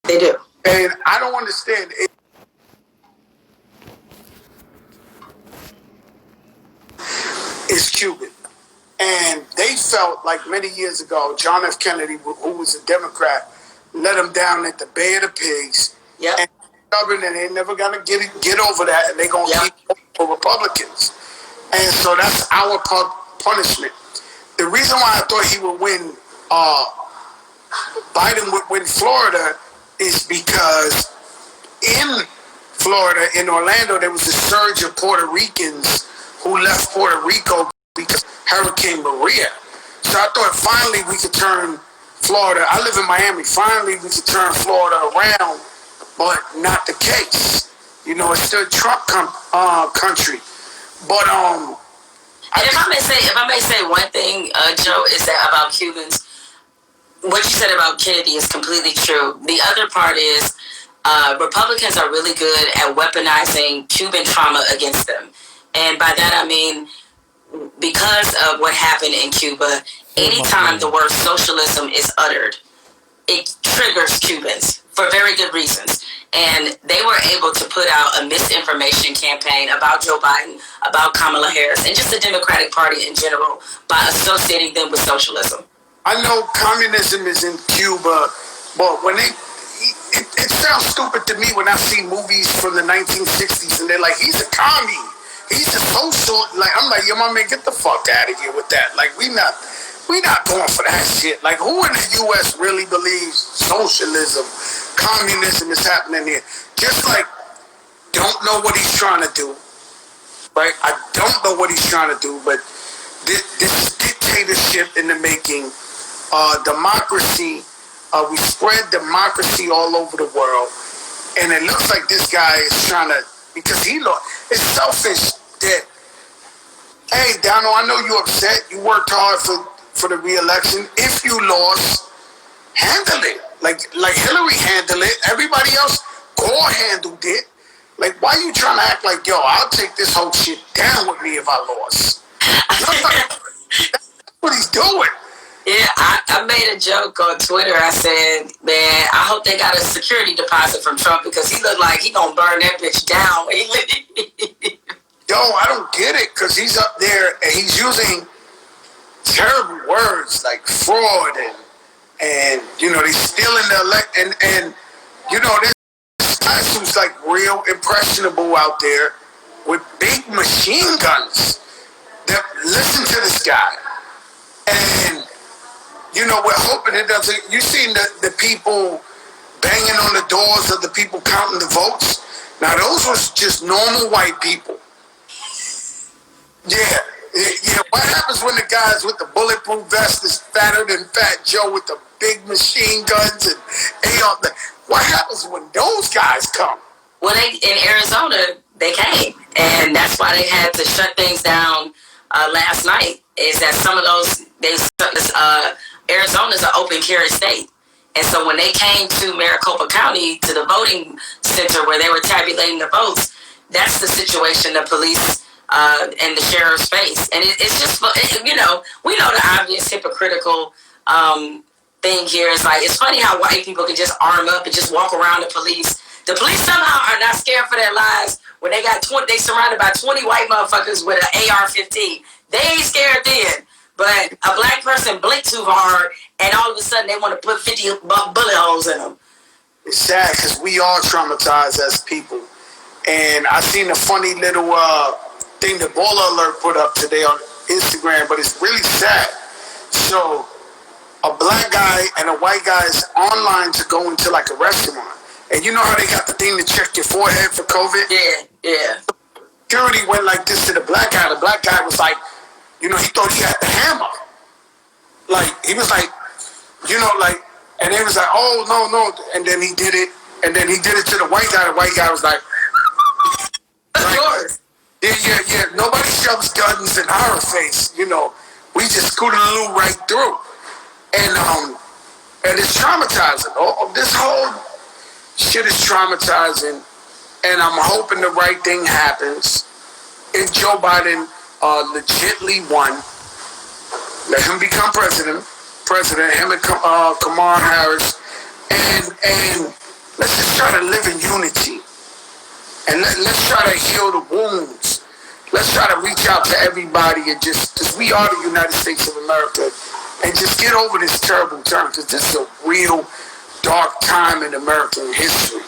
They do. And I don't understand. It's Cuban. And they felt like many years ago, John F. Kennedy, who was a Democrat, let them down at the Bay of the Pigs. Yep. And stubborn, and they're never going to get over that, and they're going to keep for Republicans. And so that's our punishment. The reason why I thought he would win, Biden would win Florida, is because in Florida, in Orlando, there was a surge of Puerto Ricans who left Puerto Rico because Hurricane Maria. So I thought finally we could turn Florida. I live in Miami. Finally we could turn Florida around, but not the case. You know, it's still Trump country. But and if I may say one thing, Joe, is that about Cubans, what you said about Kennedy is completely true. The other part is Republicans are really good at weaponizing Cuban trauma against them. And by that I mean, because of what happened in Cuba, anytime the word socialism is uttered, it triggers Cubans for very good reasons. And they were able to put out a misinformation campaign about Joe Biden, about Kamala Harris, and just the Democratic Party in general by associating them with socialism. I know communism is in Cuba, but when it sounds stupid to me when I see movies from the 1960s and they're like, he's a commie. He's a social, like, I'm like, yo, my man, get the fuck out of here with that. Like, we not going for that shit. Like, who in the U.S. really believes socialism, communism is happening here? Just like, don't know what he's trying to do, right? I don't know what he's trying to do, but this is dictatorship in the making. Democracy, we spread democracy all over the world, and it looks like this guy is trying to, because it's selfish that, hey, Donald, I know you're upset. You worked hard for the re-election. If you lost, handle it. Like Hillary handled it. Everybody else, Gore handled it. Like, why are you trying to act like, yo, I'll take this whole shit down with me if I lost? That's what he's doing. Yeah, I made a joke on Twitter. I said, man, I hope they got a security deposit from Trump because he looked like he gonna burn that bitch down when he lived. Yo, I don't get it, because he's up there and he's using terrible words like fraud and you know, he's stealing the and you know, this guy who's like real impressionable out there with big machine guns that listen to this guy. And you know, we're hoping it doesn't. You seen the people banging on the doors of the people counting the votes? Now, those was just normal white people. Yeah. What happens when the guys with the bulletproof vest is fatter than Fat Joe with the big machine guns and AR? What happens when those guys come? Well, in Arizona, they came, and that's why they had to shut things down last night. Is that some of those Arizona's an open carry state. And so when they came to Maricopa County, to the voting center where they were tabulating the votes, that's the situation the police and the sheriff's face. And it's just, you know, we know the obvious hypocritical thing here. It's like, it's funny how white people can just arm up and just walk around the police. The police somehow are not scared for their lives when they surrounded by 20 white motherfuckers with an AR-15. They ain't scared then. But a black person blinked too hard, and all of a sudden they want to put 50 bullet holes in them. It's sad because we are traumatized as people. And I seen a funny little thing that Baller Alert put up today on Instagram, but it's really sad. So a black guy and a white guy is online to go into like a restaurant. And you know how they got the thing to check your forehead for COVID? Yeah. Security went like this to the black guy. The black guy was like, you know, he thought he had the hammer. Like, he was like, you know, like, and he was like, oh, no. And then he did it. And then he did it to the white guy. The white guy was like, of course. Yeah. Nobody shoves guns in our face. You know, we just scooted a little right through. And it's traumatizing. This whole shit is traumatizing. And I'm hoping the right thing happens. If Joe Biden legitly won, let him become president, him and Kamala Harris, and let's just try to live in unity. And let's try to heal the wounds. Let's try to reach out to everybody and just, because we are the United States of America, and just get over this terrible time, because this is a real dark time in American history.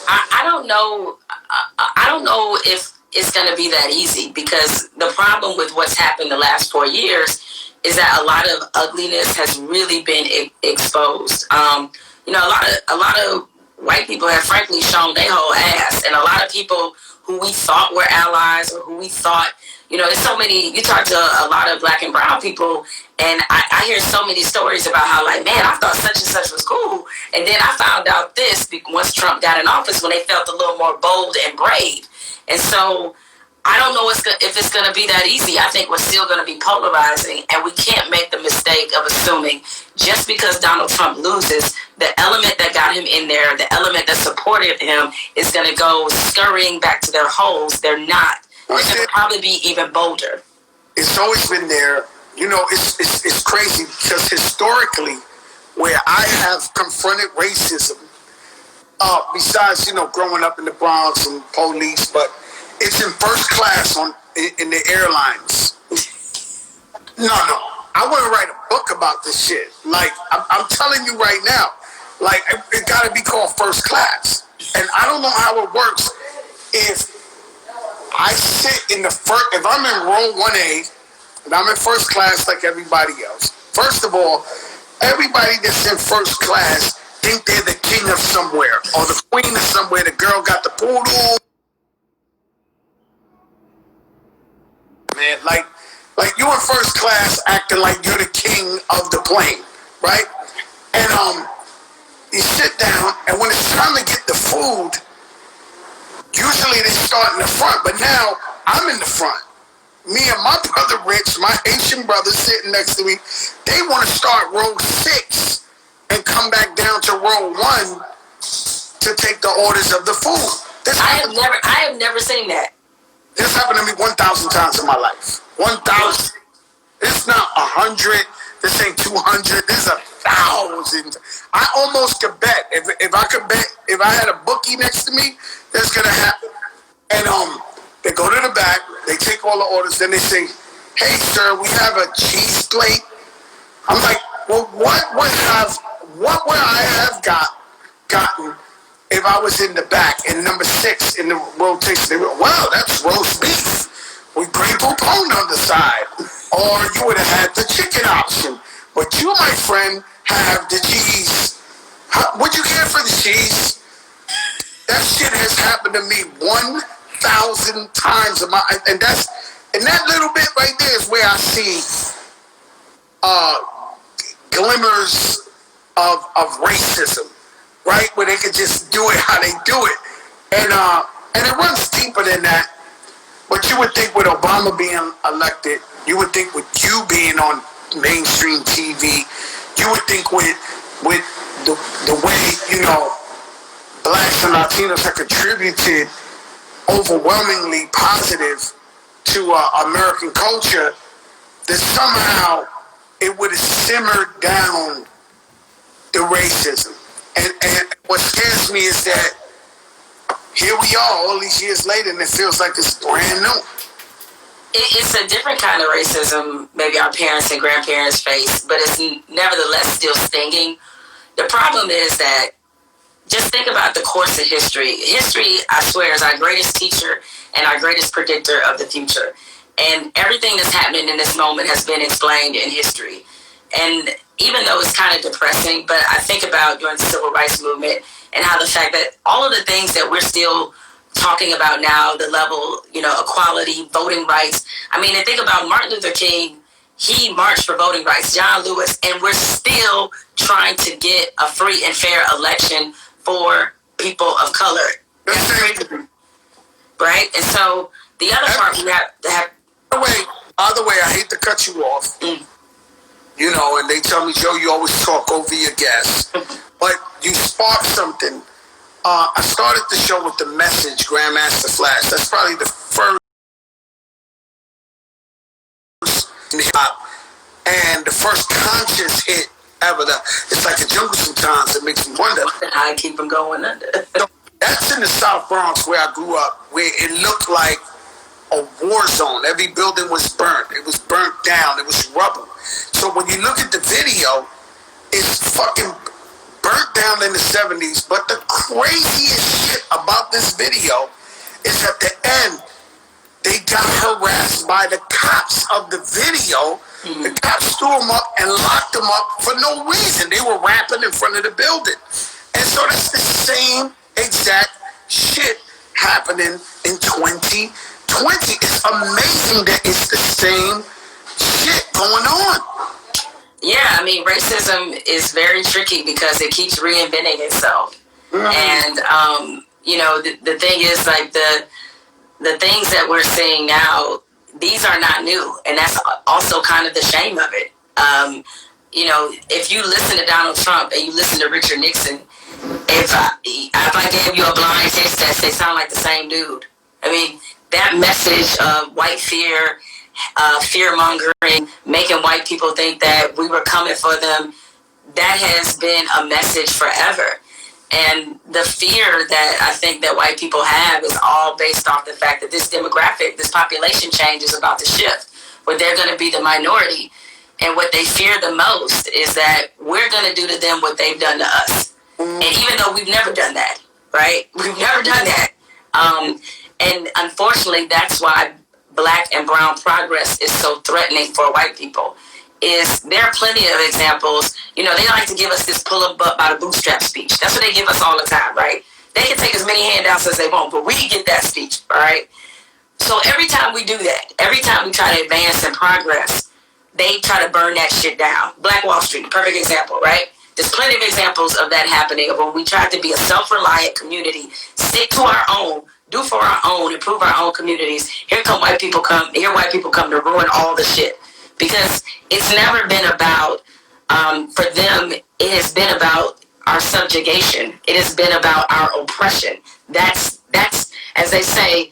I don't know. I don't know if it's going to be that easy, because the problem with what's happened the last 4 years is that a lot of ugliness has really been exposed. A lot of white people have frankly shown their whole ass, and a lot of people who we thought were allies, or who we thought, there's so many. You talk to a lot of black and brown people, and I hear so many stories about how, like, man, I thought such and such was cool, and then I found out this once Trump got in office, when they felt a little more bold and brave. And so I don't know if it's going to be that easy. I think we're still going to be polarizing, and we can't make the mistake of assuming just because Donald Trump loses, the element that got him in there, the element that supported him, is going to go scurrying back to their holes. They're not. They're going to probably be even bolder. It's always been there. It's crazy, because historically, where I have confronted racism, besides, growing up in the Bronx and police, but it's in first class in the airlines. No. I want to write a book about this shit. Like, I'm telling you right now, like, it got to be called first class. And I don't know how it works if I sit in if I'm in row 1A, and I'm in first class like everybody else. First of all, everybody that's in first class think they're the king of somewhere, or the queen of somewhere. The girl got the poodle. Man, like you in first class acting like you're the king of the plane, right? And you sit down, and when it's time to get the food, usually they start in the front, but now I'm in the front. Me and my brother Rich, my Haitian brother sitting next to me, they want to start row 6 and come back down to row 1 to take the orders of the food. I have never seen that. This happened to me 1,000 times in my life. 1,000. It's not 100. This ain't 200. This is 1,000. I almost could bet. If I could bet, if I had a bookie next to me, that's gonna happen. And they go to the back. They take all the orders. Then they say, "Hey, sir, we have a cheese plate." I'm like, "Well, what would I have gotten if I was in the back in number 6 in the rotation?" They were, "Well, that's roast beef with Grey Poupon on the side." Or you would have had the chicken option. But you, my friend, have the cheese. What'd you get for the cheese? That shit has happened to me 1,000 times. And that little bit right there is where I see glimmers of racism, right? Where they could just do it how they do it. And it runs deeper than that. But you would think with Obama being elected, you would think with you being on mainstream TV, you would think with the way, blacks and Latinos have contributed overwhelmingly positive to American culture, that somehow it would have simmered down the racism. And what scares me is that here we are all these years later, and it feels like it's brand new. It's a different kind of racism maybe our parents and grandparents face, but it's nevertheless still stinging. The problem is that, just think about the course of history. History, I swear, is our greatest teacher and our greatest predictor of the future. And everything that's happening in this moment has been explained in history. And even though it's kind of depressing, but I think about during the Civil Rights Movement and how the fact that all of the things that we're still talking about now, the level, equality, voting rights. I mean, and think about Martin Luther King. He marched for voting rights, John Lewis, and we're still trying to get a free and fair election for people of color. Right? And so the other part we have to have... By the way, I hate to cut you off. And they tell me, Joe, you always talk over your guests. But you sparked something. I started the show with the message, Grandmaster Flash. That's probably the first in hip-hop and the first conscious hit ever. It's like a jungle sometimes. It makes me wonder. I keep them going under. So that's in the South Bronx where I grew up, where it looked like a war zone. Every building was burnt. It was burnt down. It was rubble. So when you look at the video, it's fucking burnt down in the 70s. But the craziest shit about this video is at the end, they got harassed by the cops of the video. Mm-hmm. The cops threw them up and locked them up for no reason. They were rapping in front of the building. And so that's the same exact shit happening in 2020. It's amazing that it's the same shit going on. Yeah, I mean, racism is very tricky because it keeps reinventing itself. Mm-hmm. And, you know, the thing is, like, the things that we're seeing now, these are not new. And that's also kind of the shame of it. You know, if you listen to Donald Trump and you listen to Richard Nixon, if I gave you a blind taste test, they sound like the same dude. I mean, that message of white fear, fear-mongering, making white people think that we were coming for them, that has been a message forever. And the fear that I think that white people have is all based off the fact that this demographic, this population change is about to shift, where they're going to be the minority. And what they fear the most is that we're going to do to them what they've done to us. And even though we've never done that, right? We've never done that. And unfortunately, that's why black and brown progress is so threatening for white people. Is there are plenty of examples. You know, they like to give us this pull up by the bootstrap speech. That's what they give us all the time, right? They can take as many handouts as they want, but we get that speech, all right? So every time we do that, every time we try to advance and progress, they try to burn that shit down. Black Wall Street, perfect example, right? There's plenty of examples of that happening when we try to be a self-reliant community, stick to our own, do for our own, improve our own communities. Here white people come to ruin all the shit. Because it's never been about, for them, it has been about our subjugation. It has been about our oppression. That's as they say,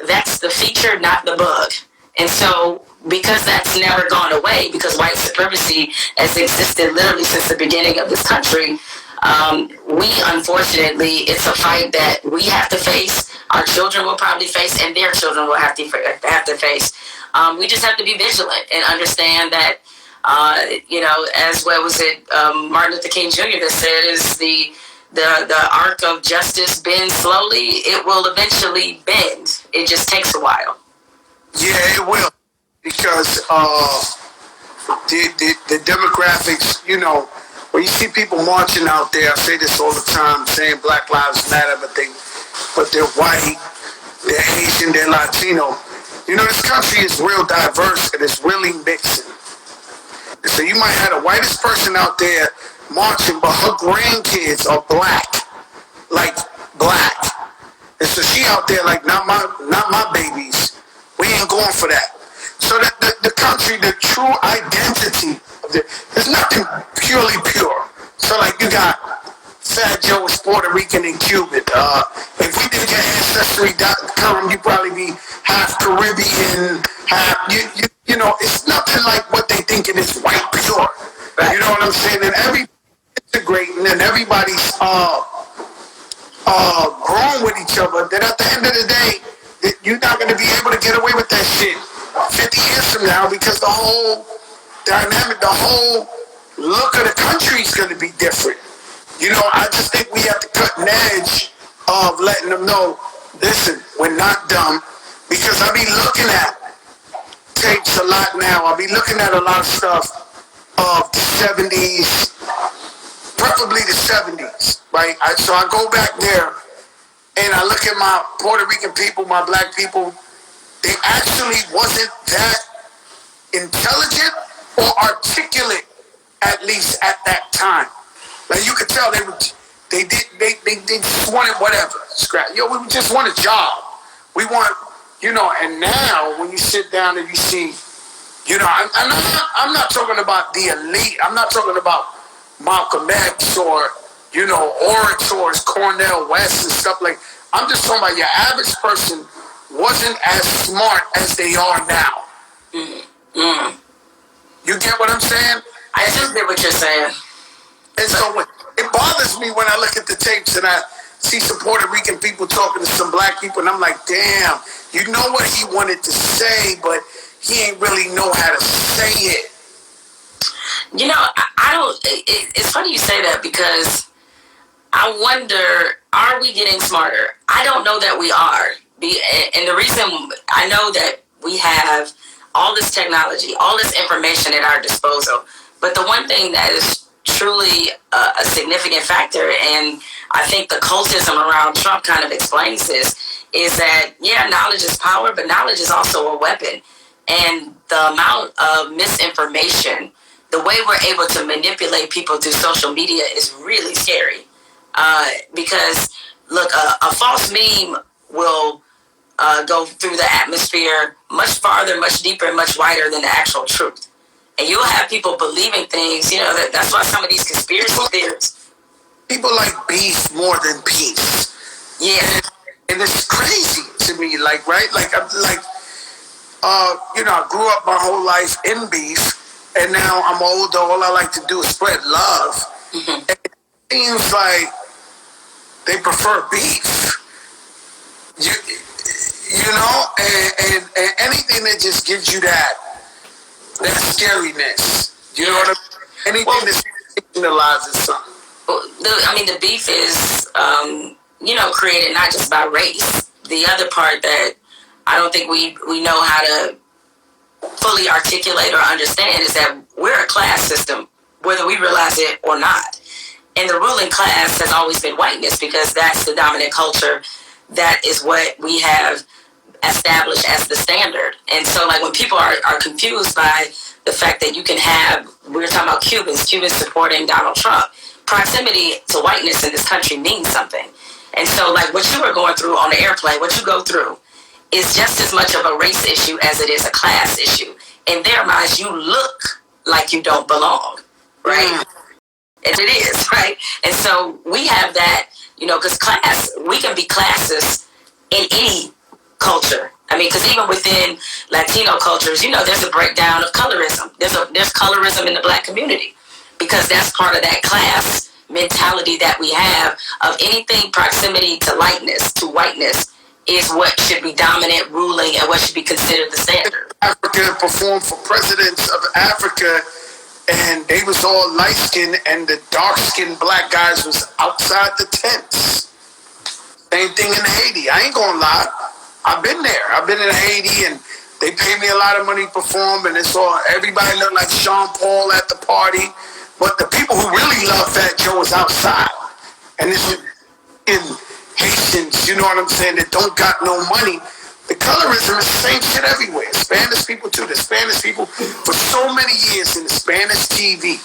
that's the feature, not the bug. And so, because that's never gone away, because white supremacy has existed literally since the beginning of this country, we, unfortunately, it's a fight that we have to face, our children will probably face, and their children will have to face. We just have to be vigilant and understand that, you know, as what was it, Martin Luther King Jr. that said, is the arc of justice bends slowly, it will eventually bend. It just takes a while. Yeah, it will, because the demographics, you know, when you see people marching out there, I say this all the time, saying Black Lives Matter, but they're white, they're Asian, they're Latino. You know, this country is real diverse and it's really mixing. And so you might have the whitest person out there marching, but her grandkids are black, like black. And so she out there like, not my babies. We ain't going for that. So that the country, the true identity of there's nothing purely pure. So like you got Fat Joe is Puerto Rican and Cuban. If we did your ancestry.com, you'd probably be half Caribbean, half you know, it's nothing like what they think it is white pure. Right. You know what I'm saying? And everybody's integrating and everybody's growing with each other. That at the end of the day, you're not going to be able to get away with that shit 50 years from now, because the whole dynamic, the whole look of the country is going to be different. You know, I just think we have to cut an edge of letting them know, listen, we're not dumb. Because I be looking at tapes a lot now. I be looking at a lot of stuff of the 70s, preferably the 70s, right? So I go back there and I look at my Puerto Rican people, my black people. They actually wasn't that intelligent or articulate, at least at that time. Like you could tell they just wanted whatever. Scrap. Yo, we just want a job. We want, you know, and now when you sit down and you see, you know, I'm not talking about the elite. I'm not talking about Malcolm X or, you know, orators, Cornel West and stuff like. I'm just talking about your average person wasn't as smart as they are now. Mm. You get what I'm saying? I just get what you're saying. And so it bothers me when I look at the tapes and I see some Puerto Rican people talking to some black people, and I'm like, damn, you know what he wanted to say, but he ain't really know how to say it. You know, I don't. It's funny you say that because I wonder, are we getting smarter? I don't know that we are. And the reason I know that we have all this technology, all this information at our disposal, but the one thing that is truly a significant factor, and I think the cultism around Trump kind of explains this, is that, yeah, knowledge is power, but knowledge is also a weapon. And the amount of misinformation, the way we're able to manipulate people through social media is really scary. Because, look, a false meme will go through the atmosphere much farther, much deeper, much wider than the actual truth. And you'll have people believing things, you know, that's why some of these conspiracy theories. People like beef more than peace. Yeah. And it's crazy to me, like, right? Like, you know, I grew up my whole life in beef, and now I'm older, all I like to do is spread love. Mm-hmm. And it seems like they prefer beef. You know, and anything that just gives you that scariness. You know what I mean? Anything that signalizes something. I mean, the beef is, you know, created not just by race. The other part that I don't think we know how to fully articulate or understand is that we're a class system, whether we realize it or not. And the ruling class has always been whiteness because that's the dominant culture. That is what we have established as the standard. And so, like, when people are confused by the fact that you can have, we were talking about Cubans supporting Donald Trump, proximity to whiteness in this country means something. And so, like, what you were going through on the airplane, what you go through, is just as much of a race issue as it is a class issue. In their minds, you look like you don't belong, right? And it is, right? And so we have that, you know, because class, we can be classist in any culture. I mean, because even within Latino cultures, you know, there's a breakdown of colorism. There's colorism in the black community because that's part of that class mentality that we have of anything proximity to lightness, to whiteness, is what should be dominant, ruling, and what should be considered the standard. Africa performed for presidents of Africa, and they was all light-skinned, and the dark-skinned black guys was outside the tents. Same thing in Haiti. I ain't gonna lie. I've been there. I've been in Haiti, and they pay me a lot of money to perform, and it's all, everybody looked like Sean Paul at the party, but the people who really love Fat Joe is outside. And this is in Haitians, you know what I'm saying, that don't got no money. The colorism is the same shit everywhere. Spanish people too. The Spanish people for so many years in the Spanish TV,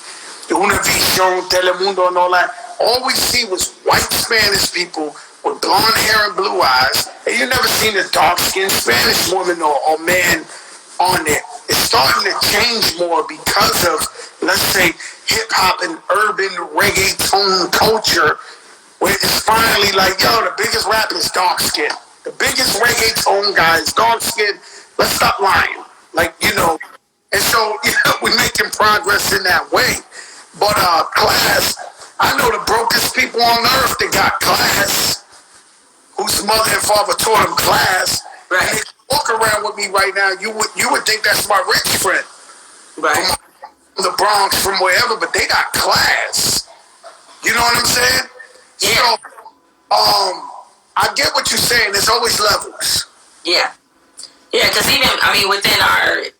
Univision, Telemundo, and all that, all we see was white Spanish people with blonde hair and blue eyes, and you never seen a dark-skinned Spanish woman or man on there. It's starting to change more because of, let's say, hip-hop and urban reggaeton culture, where it's finally like, yo, the biggest rapper is dark-skinned. The biggest reggaeton guy is dark-skinned. Let's stop lying. Like, you know, and so, you know, we're making progress in that way. But class, I know the brokest people on earth that got class, whose mother and father taught them class. Right. And they walk around with me right now, you would think that's my rich friend. Right. From the Bronx, from wherever, but they got class. You know what I'm saying? Yeah. So, I get what you're saying. There's always levels. Yeah. Yeah, because even, I mean, within our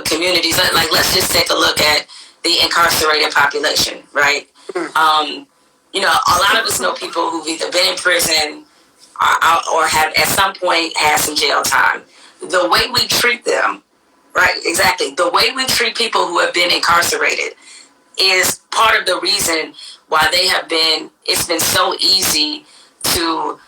communities, like, let's just take a look at the incarcerated population, right? Mm-hmm. You know, a lot of us know people who've either been in prison or have at some point had some jail time. The way we treat them, right, exactly, the way we treat people who have been incarcerated is part of the reason why they have been, it's been so easy to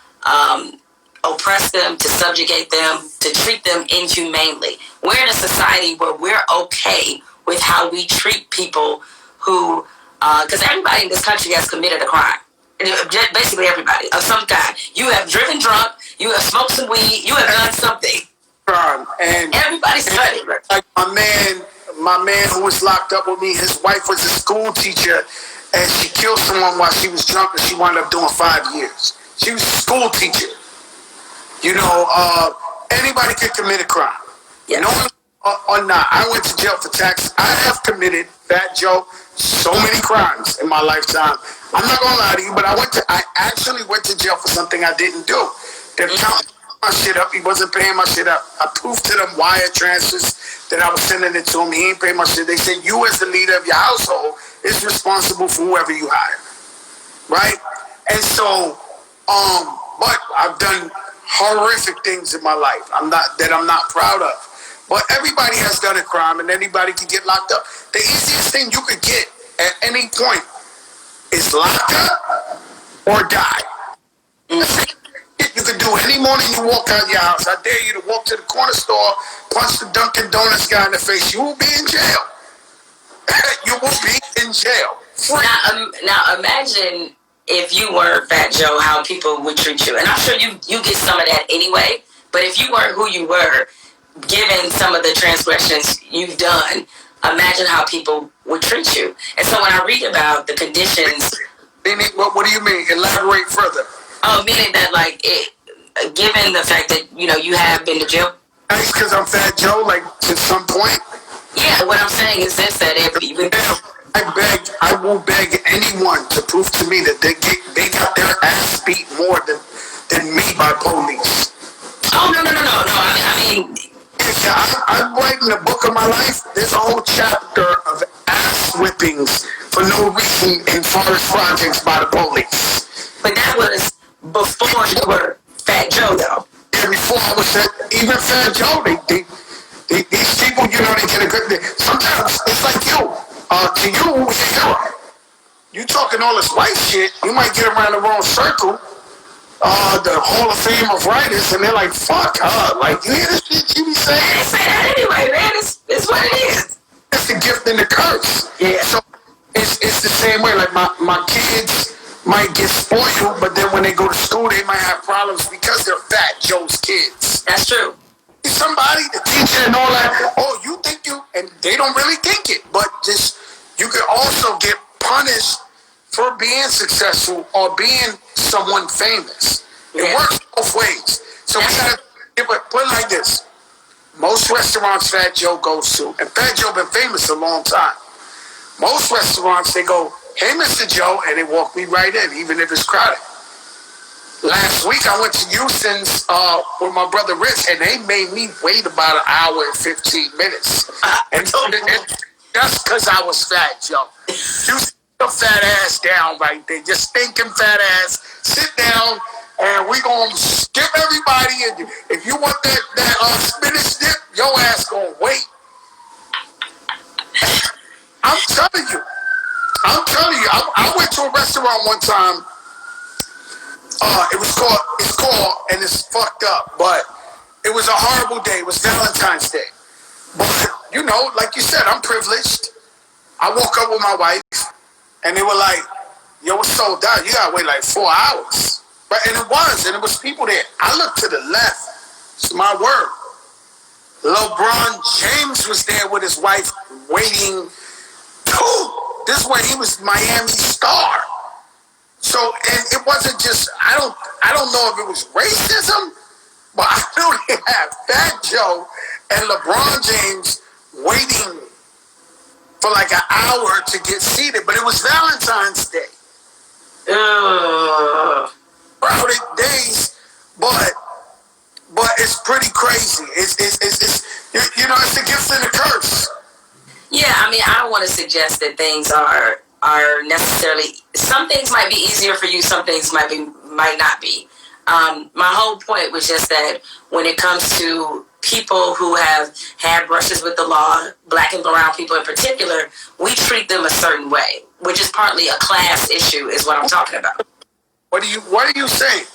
oppress them, to subjugate them, to treat them inhumanely. We're in a society where we're okay with how we treat people who, because everybody in this country has committed a crime. Basically everybody of some kind. You have driven drunk, you have smoked some weed, you have done something. And everybody's done it. Like my my man who was locked up with me, his wife was a school teacher, and she killed someone while she was drunk, and she wound up doing 5 years. She was a school teacher. You know, anybody could commit a crime. Yes. No one or not. I went to jail for tax. I have committed, Fat Joe, so many crimes in my lifetime. I'm not gonna lie to you, but I actually went to jail for something I didn't do. They're counting my shit up. He wasn't paying my shit up. I proved to them wire transfers that I was sending it to him. He ain't paying my shit. They said, you as the leader of your household is responsible for whoever you hire. Right? And so, but I've done horrific things in my life I'm not proud of. But everybody has done a crime, and anybody can get locked up. The easiest thing you could get at any point is locked up or die. You could do any morning you walk out your house. I dare you to walk to the corner store, punch the Dunkin' Donuts guy in the face. You will be in jail. You will be in jail. Now imagine if you were Fat Joe, how people would treat you. And I'm sure you get some of that anyway. But if you weren't who you were, given some of the transgressions you've done, imagine how people would treat you. And so when I read about the conditions... What do you mean? Elaborate further. Oh, meaning that, like, given the fact that, you know, you have been to jail... That's because I'm Fat Joe, like, to some point? Yeah, what I'm saying is this, that if even... I will beg anyone to prove to me that they got their ass beat more than me by police. Oh, no. I mean... I'm writing a book of my life. There's a whole chapter of ass whippings for no reason in forest projects by the police. But that was before you were Fat Joe, though. Yeah, before I was even Fat Joe, these people, you know, they get a good... Sometimes it's like you. To you, you're a hero. You talking all this white shit, you might get around the wrong circle. The Hall of Fame of writers, and they're like, fuck her. Like, you hear this shit you be saying? They say that anyway, man. It's what it is. It's the gift and the curse. Yeah. So it's the same way. Like, my kids might get spoiled, but then when they go to school, they might have problems because they're Fat Joe's kids. That's true. Somebody, the teacher and all that, oh, you think you, and they don't really think it, but just, you could also get punished for being successful or being someone famous. It works both ways. So we gotta put it like this. Most restaurants Fat Joe goes to, and Fat Joe been famous a long time. Most restaurants, they go, hey, Mr. Joe, and they walk me right in, even if it's crowded. Last week, I went to Houston's with my brother Rich, and they made me wait about an hour and 15 minutes. And that's because I was Fat Joe. You sit your fat ass down right there, just thinking fat ass. Sit down, and we gonna skip everybody. And if you want that spinach dip, your ass gonna wait. I'm telling you. I went to a restaurant one time. It's called, and it's fucked up, but it was a horrible day. It was Valentine's Day. But, you know, like you said, I'm privileged. I woke up with my wife, and they were like, yo, it's sold out. You gotta wait like 4 hours. But, and it was people there. I looked to the left. It's my word. LeBron James was there with his wife waiting. This way he was Miami's star. So, and it wasn't just, I don't know if it was racism, but I knew they had Fat Joe and LeBron James waiting for like an hour to get seated, but it was Valentine's Day. Crowded days, but it's pretty crazy. It's you know, it's a gift and a curse. Yeah, I mean, I don't want to suggest that things are necessarily, some things might be easier for you, some things might not be. My whole point was just that when it comes to people who have had brushes with the law, black and brown people in particular, we treat them a certain way, which is partly a class issue, is what I'm talking about. What are you saying?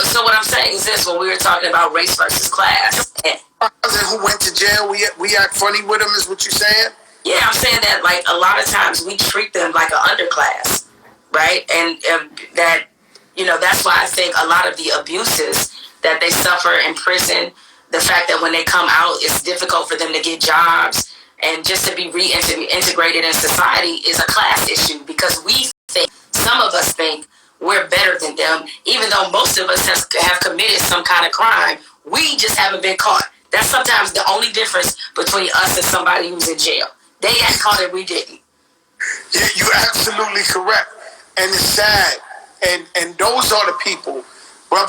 So what I'm saying is this: when we were talking about race versus class, who went to jail, we act funny with them, is what you saying? Yeah, I'm saying that, like, a lot of times we treat them like an underclass, right? And that, you know, that's why I think a lot of the abuses that they suffer in prison, the fact that when they come out, it's difficult for them to get jobs, and just to be reintegrated in society is a class issue, because some of us think we're better than them, even though most of us have committed some kind of crime. We just haven't been caught. That's sometimes the only difference between us and somebody who's in jail. They got caught and we didn't. You're absolutely correct. And it's sad. And those are the people